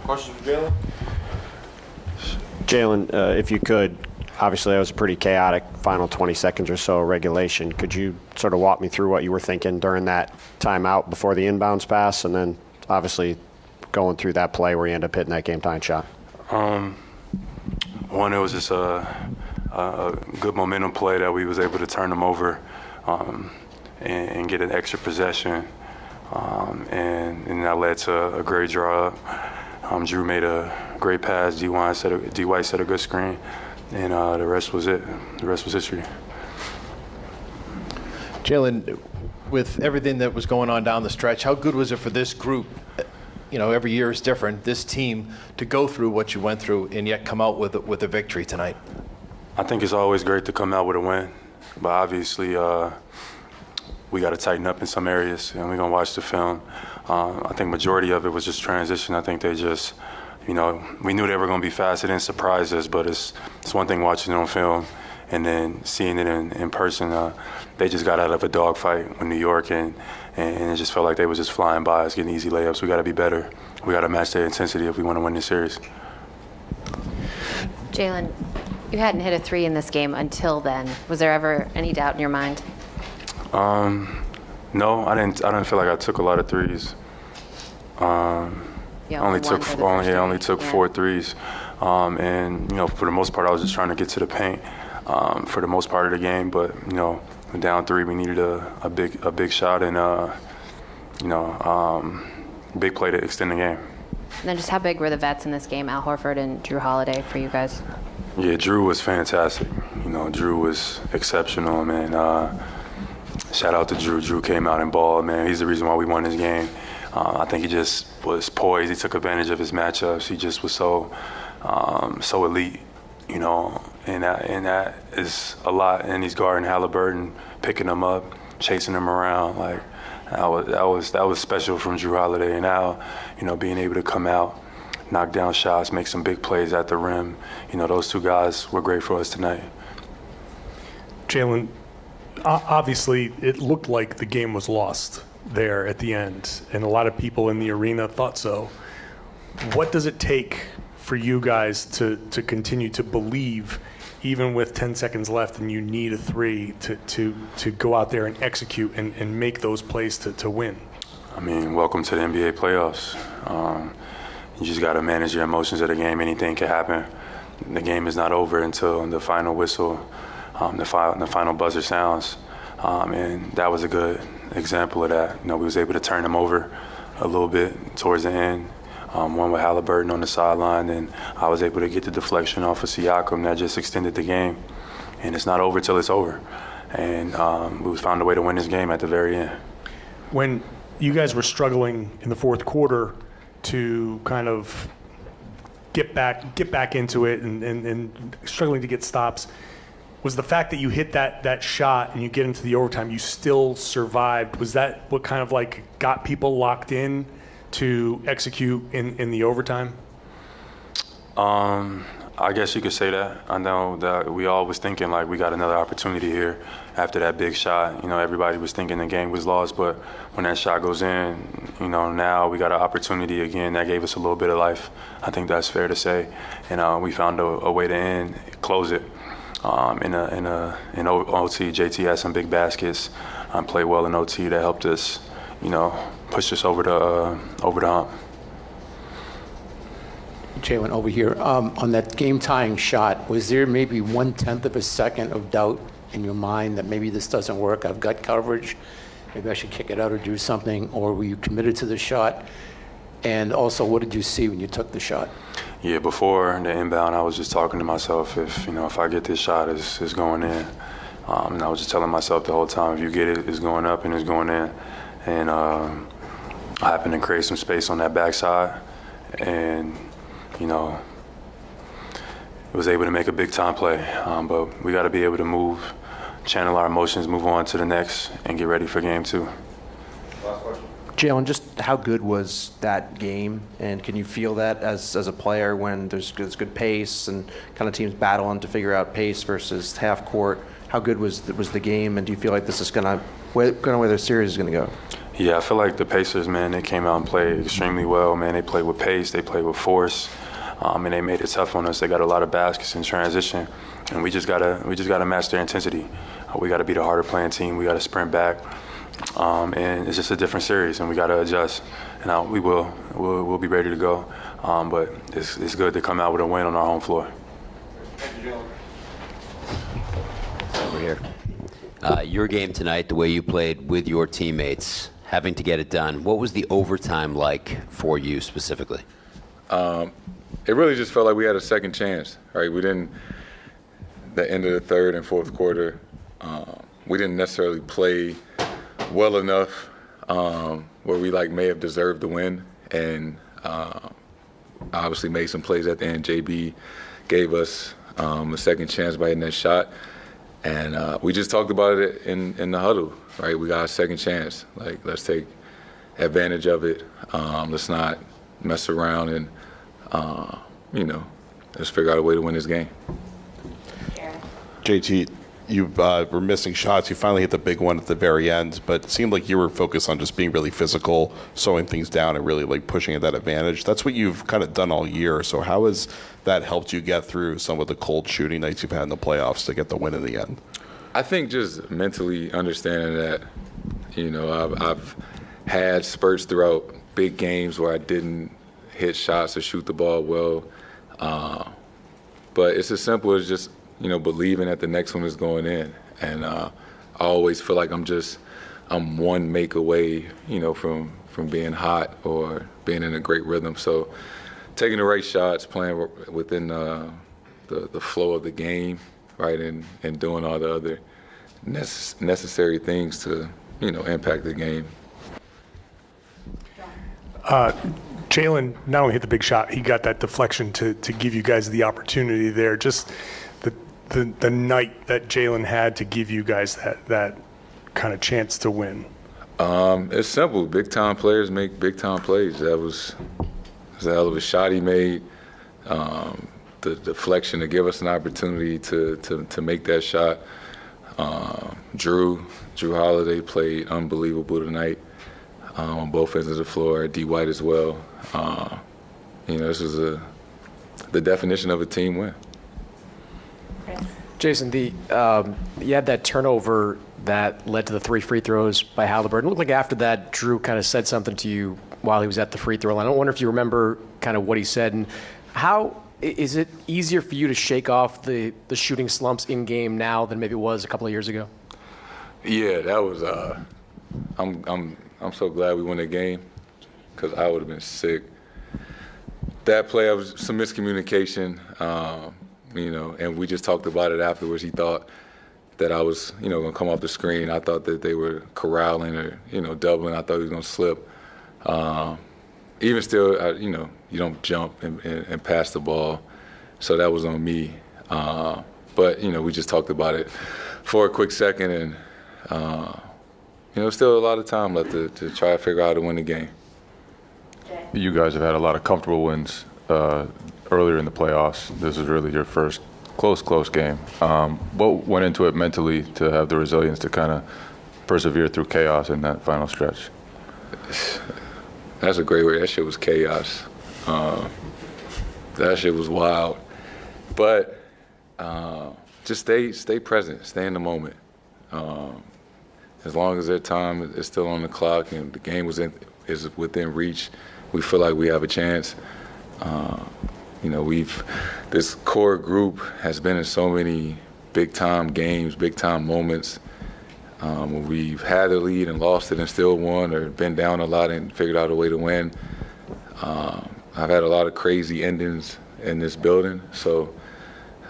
Question for Jaylen? Jaylen, if you could, obviously that was a pretty chaotic final 20 seconds or so of regulation. Could you sort of walk me through what you were thinking during that timeout before the inbounds pass, and then obviously going through that play where you end up hitting that game-tying shot? One, it was just a good momentum play that we was able to turn them over and get an extra possession, and that led to a great draw up. Jrue made a great pass. D-White set a good screen, and the rest was it. The rest was history. Jaylen, with everything that was going on down the stretch, how good was it for this group? You know, every year is different. This team to go through what you went through and yet come out with a victory tonight. I think it's always great to come out with a win, but obviously we got to tighten up in some areas, and we're gonna watch the film. I think majority of it was just transition. I think they just, we knew they were gonna be fast. It didn't surprise us, but it's one thing watching it on film and then seeing it in person. They just got out of a dogfight with New York, and it just felt like they was just flying by us, getting easy layups. We got to be better. We got to match their intensity if we want to win this series. Jaylen, you hadn't hit a three in this game until then. Was there ever any doubt in your mind? No, I didn't feel like I took a lot of threes. I only took 4 threes, and for the most part, I was just trying to get to the paint for the most part of the game. But down 3, we needed a big shot and big play to extend the game. And then just how big were the vets in this game, Al Horford and Jrue Holiday, for you guys? Yeah, Jrue was fantastic. Jrue was exceptional, man. Shout out to Jrue. Jrue came out and balled, man. He's the reason why we won this game. I think he just was poised. He took advantage of his matchups. He just was so elite, and that is a lot. And he's guarding Halliburton, picking him up, chasing him around. Like that was special from Jrue Holiday. And now, being able to come out, knock down shots, make some big plays at the rim. Those two guys were great for us tonight. Jaylen, obviously it looked like the game was lost there at the end, and a lot of people in the arena thought so. What does it take for you guys to continue to believe, even with 10 seconds left and you need a three, to go out there and execute and make those plays to win? I mean, welcome to the NBA playoffs. You just got to manage your emotions of the game. Anything can happen. The game is not over until the final whistle, the final buzzer sounds. And that was a good example of that. We was able to turn them over a little bit towards the end. One with Halliburton on the sideline, and I was able to get the deflection off of Siakam. That just extended the game. And it's not over till it's over. And we found a way to win this game at the very end. When you guys were struggling in the fourth quarter to kind of get back into it and struggling to get stops, was the fact that you hit that shot and you get into the overtime, you still survived? Was that what kind of like got people locked in to execute in the overtime? I guess you could say that. I know that we all was thinking like we got another opportunity here after that big shot. Everybody was thinking the game was lost, but when that shot goes in, now we got an opportunity again. That gave us a little bit of life. I think that's fair to say. And we found a way to close it. In OT, JT had some big baskets, played well in OT that helped us, push us over the hump. Jaylen, over here, on that game-tying shot, was there maybe 1/10 of a second of doubt in your mind that maybe this doesn't work? I've got coverage, maybe I should kick it out or do something, or were you committed to the shot? And also, what did you see when you took the shot? Yeah, before the inbound, I was just talking to myself, if I get this shot, it's going in. And I was just telling myself the whole time, if you get it, it's going up and it's going in. And I happened to create some space on that backside, and was able to make a big time play. But we got to be able to move, channel our emotions, move on to the next, and get ready for game 2. Last question. Jaylen, just how good was that game, and can you feel that as a player when there's good pace and kind of teams battling to figure out pace versus half court? How good was the game, and do you feel like this is going to where the series is going to go? Yeah, I feel like the Pacers, man, they came out and played extremely well, man. They played with pace, they played with force, and they made it tough on us. They got a lot of baskets in transition, and we just gotta match their intensity. We gotta be the harder playing team. We gotta sprint back, and it's just a different series, and we gotta adjust. And we'll be ready to go. But it's good to come out with a win on our home floor. Over here. Your game tonight, the way you played with your teammates, having to get it done, what was the overtime like for you specifically? It really just felt like we had a second chance, right? The end of the third and fourth quarter, we didn't necessarily play well enough where we may have deserved the win, and obviously made some plays at the end. JB gave us a second chance by hitting that shot, and we just talked about it in the huddle, right? We got a second chance. Let's take advantage of it. Let's not mess around and let's figure out a way to win this game. JT, you were missing shots. You finally hit the big one at the very end, but it seemed like you were focused on just being really physical, slowing things down, and really pushing at that advantage. That's what you've kind of done all year. So how has that helped you get through some of the cold shooting nights you've had in the playoffs to get the win in the end? I think just mentally understanding that, I've had spurts throughout big games where I didn't hit shots or shoot the ball well. But it's as simple as just, believing that the next one is going in. And I always feel like I'm one make away, from being hot or being in a great rhythm. So taking the right shots, playing within the flow of the game, right, and doing all the other necessary things to, impact the game. Jaylen not only hit the big shot, he got that deflection to give you guys the opportunity there. Just the night that Jaylen had to give you guys that kind of chance to win. It's simple. Big time players make big time plays. That was a hell of a shot he made. The deflection to give us an opportunity to make that shot. Jrue Holiday played unbelievable tonight on both ends of the floor. D. White as well. This was the definition of a team win. Jason, you had that turnover that led to the 3 free throws by Halliburton. It looked like after that, Jrue kind of said something to you while he was at the free throw line. I don't wonder if you remember kind of what he said. And how is it easier for you to shake off the shooting slumps in game now than maybe it was a couple of years ago? Yeah, that was. I'm so glad we won the game because I would have been sick. That play, was some miscommunication. And we just talked about it afterwards. He thought that I was, going to come off the screen. I thought that they were corralling or, doubling. I thought he was going to slip. Even still, you don't jump and pass the ball. So that was on me. But, we just talked about it for a quick second. And, still a lot of time left to try to figure out how to win the game. You guys have had a lot of comfortable wins earlier in the playoffs. This is really your first close game. What went into it mentally to have the resilience to kind of persevere through chaos in that final stretch? That's a great way. That shit was chaos. That shit was wild. But just stay present, stay in the moment. As long as their time is still on the clock and the game is within reach, we feel like we have a chance. This core group has been in so many big-time games, big-time moments. When we've had the lead and lost it and still won, or been down a lot and figured out a way to win. I've had a lot of crazy endings in this building. So,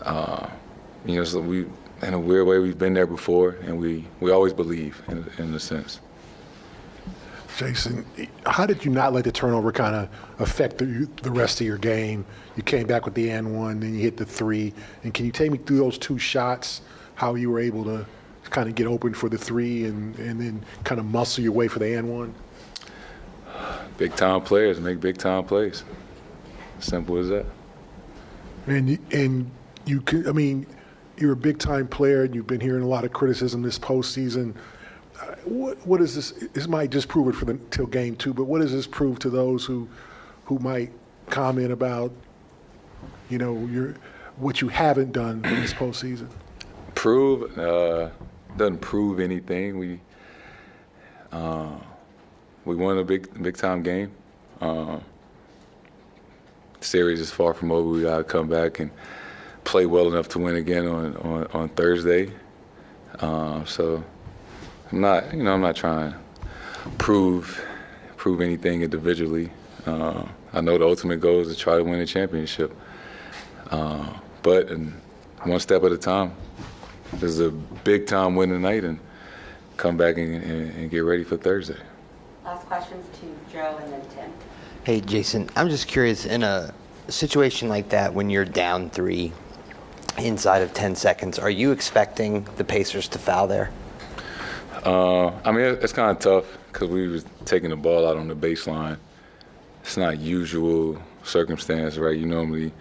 so we, in a weird way, we've been there before, and we always believe in a sense. Jason, how did you not let the turnover kind of affect the rest of your game? You came back with the and one, then you hit the 3. And can you take me through those 2 shots, how you were able to kind of get open for the 3 and then kind of muscle your way for the and one? Big-time players make big-time plays. Simple as that. And you're a big-time player, and you've been hearing a lot of criticism this postseason. what is this? This might just prove it for till game 2, but what does this prove to those who might comment about, what you haven't done in this postseason? Doesn't prove anything. We won a big time game. Series is far from over. We got to come back and play well enough to win again on Thursday. So I'm not trying to prove anything individually. I know the ultimate goal is to try to win a championship. But one step at a time. This is a big time win tonight, and come back and get ready for Thursday. Last questions to Joe and then Tim. Hey, Jason, I'm just curious, in a situation like that, when you're down 3 inside of 10 seconds, are you expecting the Pacers to foul there? It's kind of tough because we was taking the ball out on the baseline. It's not usual circumstance, right? You normally,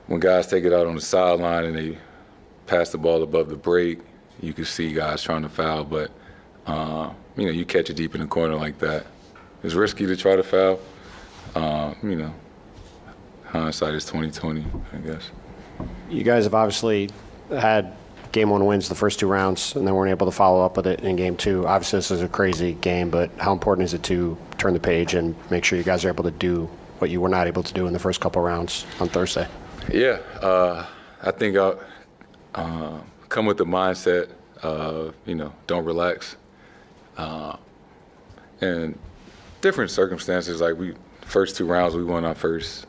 when guys take it out on the sideline and they pass the ball above the break, you can see guys trying to foul, but you catch it deep in the corner like that. It's risky to try to foul. Hindsight is 20/20, I guess. You guys have obviously had game 1 wins the first 2 rounds and then weren't able to follow up with it in game 2. Obviously, this is a crazy game, but how important is it to turn the page and make sure you guys are able to do what you were not able to do in the first couple rounds on Thursday? Yeah, I think I'll come with the mindset of, don't relax. And different circumstances, like first 2 rounds, we won our first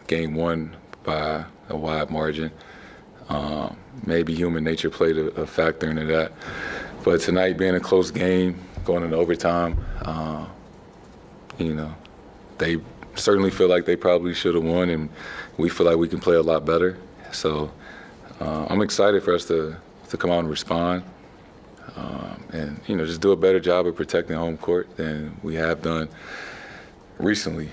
game 1 by a wide margin. Maybe human nature played a factor into that. But tonight being a close game, going into overtime, they certainly feel like they probably should have won, and we feel like we can play a lot better. So I'm excited for us to come out and respond and, just do a better job of protecting home court than we have done recently.